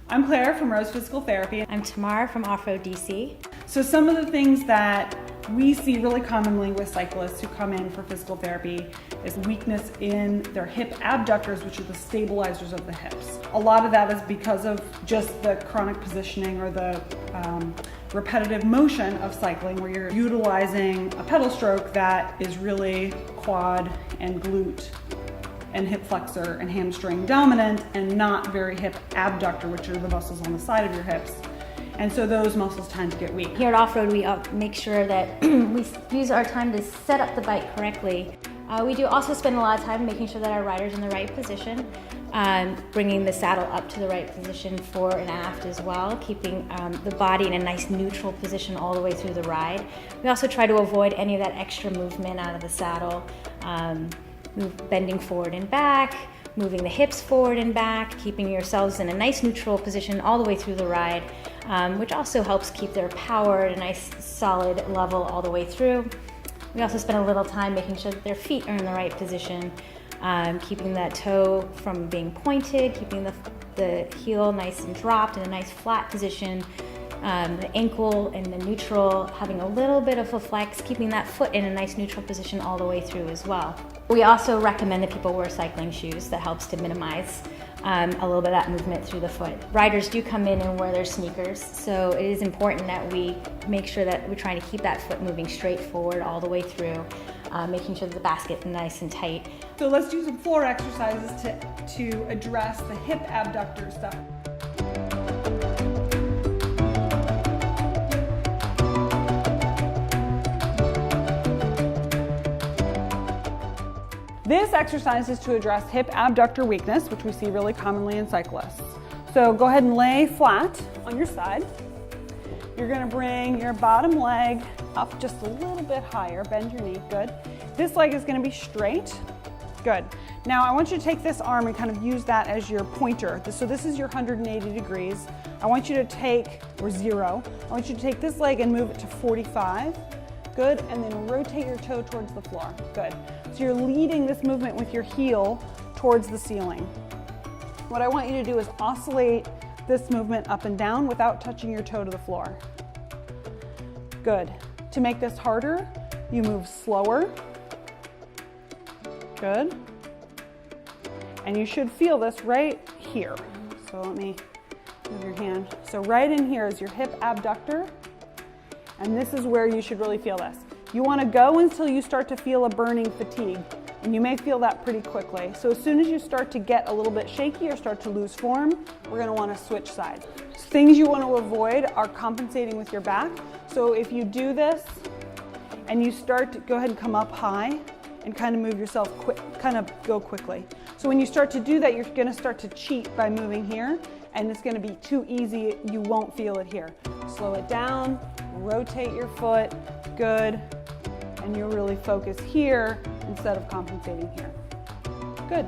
I'm Claire from Rose Physical Therapy. I'm Tamara from Offroad DC. So some of the things that we see really commonly with cyclists who come in for physical therapy is weakness in their hip abductors, which are the stabilizers of the hips. A lot of that is because of just the chronic positioning or the repetitive motion of cycling, where you're utilizing a pedal stroke that is really quad and glute and hip flexor and hamstring dominant and not very hip abductor, which are the muscles on the side of your hips. And so those muscles tend to get weak. Here at Offroad, we make sure that we use our time to set up the bike correctly. We do also spend a lot of time making sure that our rider's in the right position, bringing the saddle up to the right position fore and aft as well, keeping the body in a nice neutral position all the way through the ride. We also try to avoid any of that extra movement out of the saddle, bending forward and back, moving the hips forward and back, keeping yourselves in a nice neutral position all the way through the ride, which also helps keep their power at a nice solid level all the way through. We also spend a little time making sure that their feet are in the right position, keeping that toe from being pointed, keeping the heel nice and dropped in a nice flat position, the ankle in the neutral, having a little bit of a flex, keeping that foot in a nice neutral position all the way through as well. We also recommend that people wear cycling shoes. That helps to minimize a little bit of that movement through the foot. Riders do come in and wear their sneakers, so it is important that we make sure that we're trying to keep that foot moving straight forward all the way through, making sure that the basket is nice and tight. So let's do some floor exercises to address the hip abductor stuff. This exercise is to address hip abductor weakness, which we see really commonly in cyclists. So go ahead and lay flat on your side. You're going to bring your bottom leg up just a little bit higher, bend your knee, good. This leg is going to be straight, good. Now I want you to take this arm and kind of use that as your pointer. So this is your 180 degrees. I want you to take, or 0, I want you to take this leg and move it to 45. Good, and then rotate your toe towards the floor. Good. So you're leading this movement with your heel towards the ceiling. What I want you to do is oscillate this movement up and down without touching your toe to the floor. Good. To make this harder, you move slower. Good. And you should feel this right here. So let me move your hand. So right in here is your hip abductor. And this is where you should really feel this. You want to go until you start to feel a burning fatigue, and you may feel that pretty quickly. So as soon as you start to get a little bit shaky or start to lose form, we're going to want to switch sides. Things you want to avoid are compensating with your back. So if you do this and you start to go ahead and come up high and kind of move yourself quick, kind of go quickly. So when you start to do that, you're going to start to cheat by moving here, and it's going to be too easy. You won't feel it here. Slow it down. Rotate your foot, good, and you'll really focus here instead of compensating here. Good.